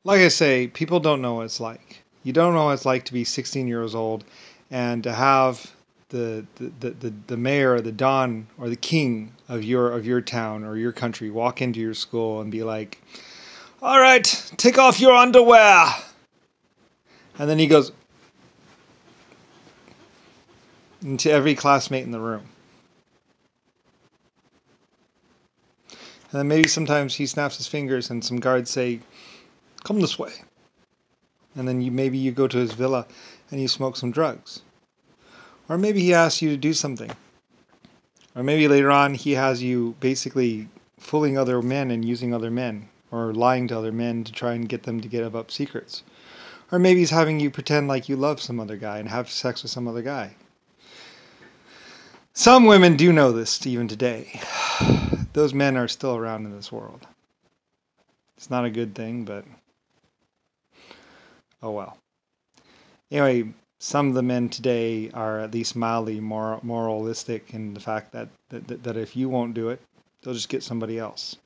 Like I say, people don't know what it's like. You don't know what it's like to be 16 years old and to have the mayor or the don or the king of your town or your country walk into your school and be like, "All right, take off your underwear." And then he goes into every classmate in the room. And then maybe sometimes he snaps his fingers and some guards say, "Come this way." And then maybe you go to his villa and you smoke some drugs. Or maybe he asks you to do something. Or maybe later on he has you basically fooling other men and using other men. Or lying to other men to try and get them to give up secrets. Or maybe he's having you pretend like you love some other guy and have sex with some other guy. Some women do know this even today. Those men are still around in this world. It's not a good thing, but oh well. Anyway, some of the men today are at least mildly moralistic in the fact that if you won't do it, they'll just get somebody else.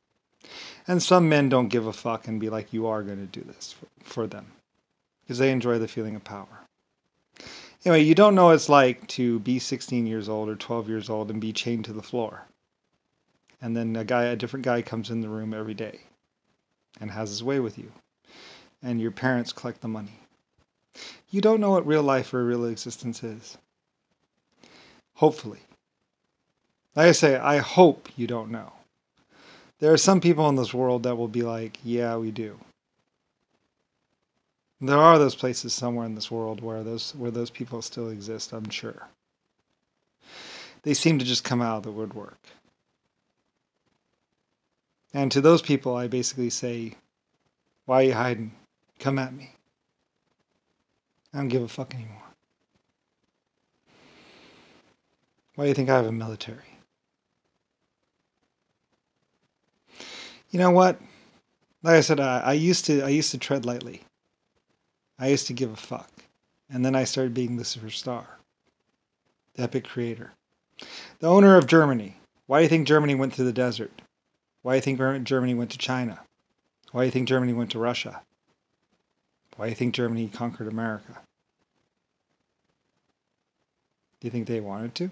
And some men don't give a fuck and be like, you are going to do this for them. Because they enjoy the feeling of power. Anyway, you don't know what it's like to be 16 years old or 12 years old and be chained to the floor. And then a different guy comes in the room every day and has his way with you. And your parents collect the money. You don't know what real life or real existence is. Hopefully. Like I say, I hope you don't know. There are some people in this world that will be like, yeah, we do. There are those places somewhere in this world where those people still exist, I'm sure. They seem to just come out of the woodwork. And to those people, I basically say, why are you hiding? Come at me. I don't give a fuck anymore. Why do you think I have a military? You know what? Like I said, I used to tread lightly. I used to give a fuck. And then I started being the superstar. The epic creator. The owner of Germany. Why do you think Germany went through the desert? Why do you think Germany went to China? Why do you think Germany went to Russia? Why do you think Germany conquered America? Do you think they wanted to?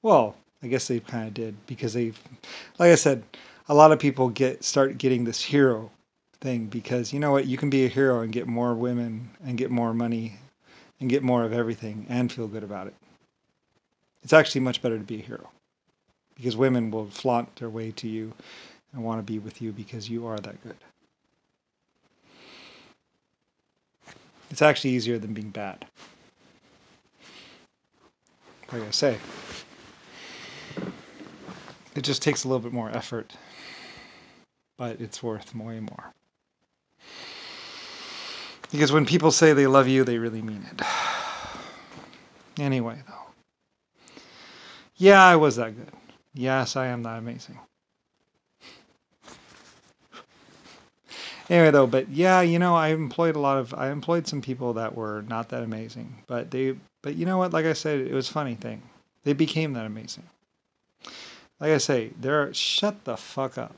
Well, I guess they kind of did because like I said, a lot of people start getting this hero thing because you know what, you can be a hero and get more women and get more money and get more of everything and feel good about it. It's actually much better to be a hero because women will flaunt their way to you and want to be with you because you are that good. It's actually easier than being bad. Like I say, it just takes a little bit more effort, but it's worth way more. Because when people say they love you, they really mean it. Anyway, though. Yeah, I was that good. Yes, I am that amazing. Anyway, though, but yeah, you know, I employed some people that were not that amazing, but you know what? Like I said, it was a funny thing. They became that amazing. Like I say, shut the fuck up.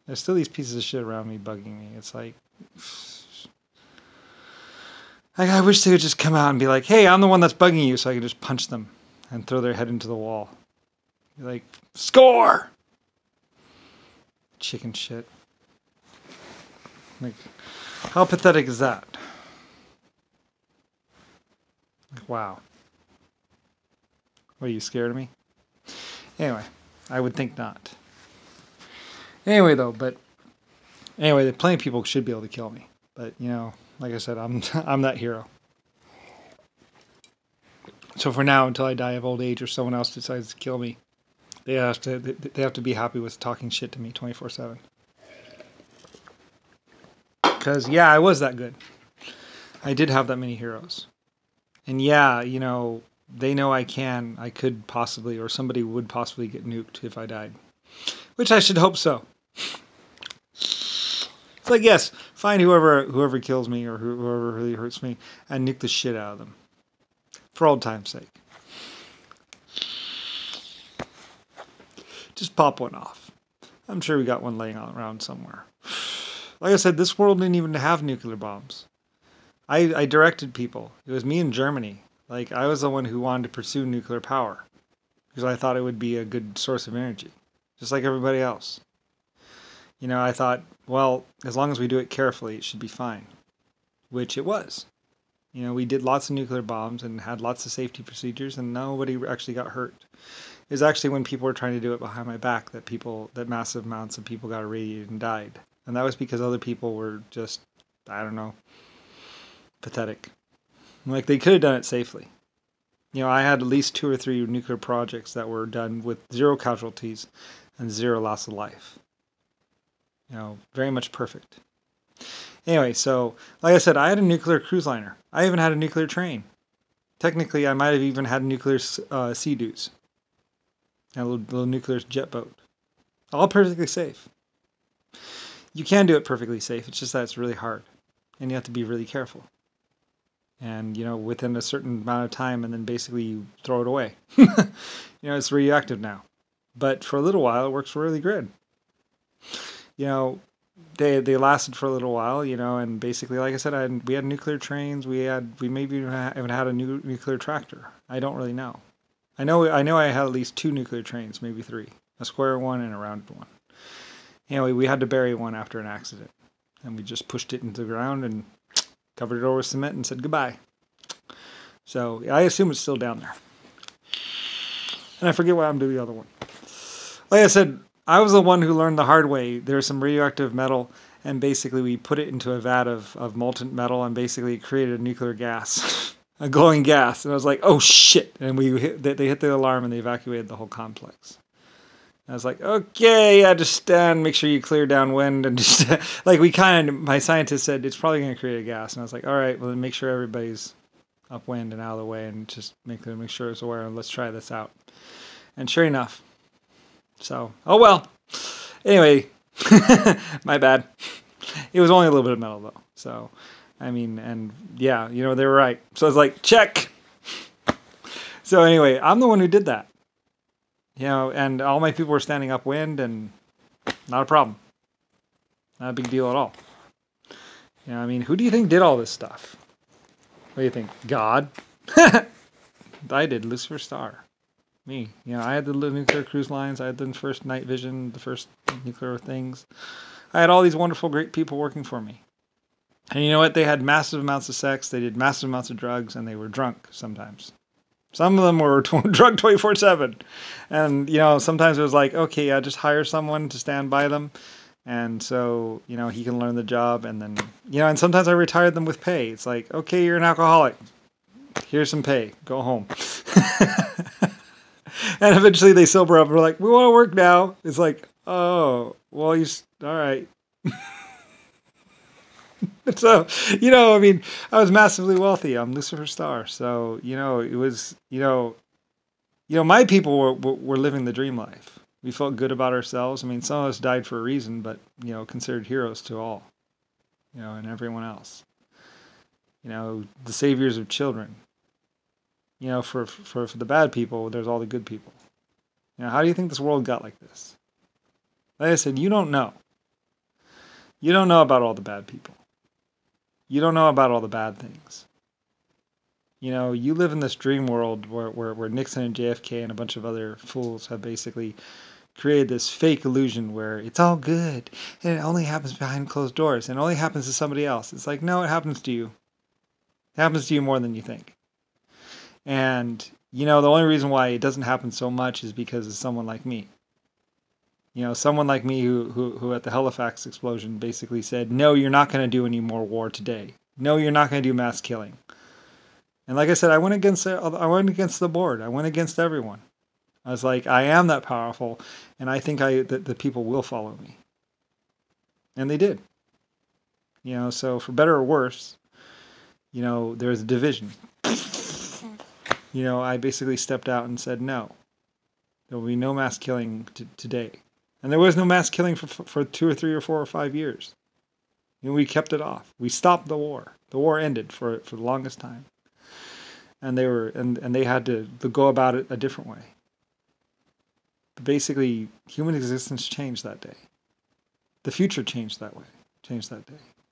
There's still these pieces of shit around me bugging me. It's like I wish they would just come out and be like, hey, I'm the one that's bugging you, so I can just punch them and throw their head into the wall. Be like, score! Chicken shit. Like, how pathetic is that? Like, wow. What, are you scared of me? Anyway, I would think not. Anyway, plenty of people should be able to kill me. But, you know, like I said, I'm that hero. So for now, until I die of old age or someone else decides to kill me, they have to be happy with talking shit to me 24/7. Because, yeah, I was that good. I did have that many heroes. And yeah, you know, they know I could possibly, or somebody would possibly get nuked if I died. Which I should hope so. It's like, yes, find whoever kills me or whoever really hurts me and nuke the shit out of them. For old time's sake. Just pop one off. I'm sure we got one laying around somewhere. Like I said, this world didn't even have nuclear bombs. I directed people. It was me in Germany. Like, I was the one who wanted to pursue nuclear power because I thought it would be a good source of energy, just like everybody else. You know, I thought, well, as long as we do it carefully, it should be fine, which it was. You know, we did lots of nuclear bombs and had lots of safety procedures, and nobody actually got hurt. It was actually when people were trying to do it behind my back that massive amounts of people got irradiated and died. And that was because other people were just, I don't know, pathetic. Like, they could have done it safely. You know, I had at least 2 or 3 nuclear projects that were done with 0 casualties and 0 loss of life. You know, very much perfect. Anyway, so, like I said, I had a nuclear cruise liner. I even had a nuclear train. Technically, I might have even had nuclear Sea-Doos. A little nuclear jet boat. All perfectly safe. You can do it perfectly safe. It's just that it's really hard. And you have to be really careful. And, you know, within a certain amount of time, and then basically you throw it away. You know, it's radioactive now. But for a little while, it works really good. You know, they lasted for a little while, you know, and basically, like I said, we had nuclear trains. We maybe even had a nuclear tractor. I don't really know. I know I had at least 2 nuclear trains, maybe 3. A square one and a round one. Anyway, we had to bury one after an accident. And we just pushed it into the ground and covered it over with cement and said goodbye. So I assume it's still down there. And I forget what happened to the other one. Like I said, I was the one who learned the hard way. There was some radioactive metal, and basically we put it into a vat of molten metal and basically created a nuclear gas. A glowing gas. And I was like, oh shit. And they hit the alarm and they evacuated the whole complex. I was like, okay, yeah, just stand, make sure you clear downwind, and just, like, my scientist said, it's probably going to create a gas, and I was like, all right, well, then make sure everybody's upwind and out of the way, and just make sure it's aware, and let's try this out. And sure enough, so, oh well, anyway, my bad. It was only a little bit of metal, though, so, I mean, and, yeah, you know, they were right. So I was like, check! So anyway, I'm the one who did that. You know, and all my people were standing upwind, and not a problem. Not a big deal at all. You know, I mean, who do you think did all this stuff? What do you think? God? I did. Lucifer Star. Me. You know, I had the nuclear cruise lines. I had the first night vision, the first nuclear things. I had all these wonderful, great people working for me. And you know what? They had massive amounts of sex. They did massive amounts of drugs, and they were drunk sometimes. Some of them were drunk 24/7. And, you know, sometimes it was like, okay, I just hire someone to stand by them. And so, you know, he can learn the job. And then, you know, and sometimes I retired them with pay. It's like, okay, you're an alcoholic. Here's some pay. Go home. And eventually they sober up and we're like, we want to work now. It's like, oh, well, all right. So, you know, I mean, I was massively wealthy. I'm Lucifer Star. So, you know, it was, you know, my people were living the dream life. We felt good about ourselves. I mean, some of us died for a reason, but, you know, considered heroes to all, you know, and everyone else. You know, the saviors of children. You know, for the bad people, there's all the good people. You know, how do you think this world got like this? Like I said, you don't know. You don't know about all the bad people. You don't know about all the bad things. You know, you live in this dream world where Nixon and JFK and a bunch of other fools have basically created this fake illusion where it's all good and it only happens behind closed doors and it only happens to somebody else. It's like, no, it happens to you. It happens to you more than you think. And, you know, the only reason why it doesn't happen so much is because of someone like me. You know, someone like me who at the Halifax explosion basically said, no, you're not going to do any more war today. No, you're not going to do mass killing. And like I said, I went against the board. I went against everyone. I was like, I am that powerful, and I think that the people will follow me. And they did. You know, so for better or worse, you know, there's a division. You know, I basically stepped out and said, no, there will be no mass killing today. And there was no mass killing for 2 or 3 or 4 or 5 years. You know, we kept it off. We stopped the war. The war ended for the longest time. And they had to go about it a different way. But basically, human existence changed that day. The future changed that way. Change that day.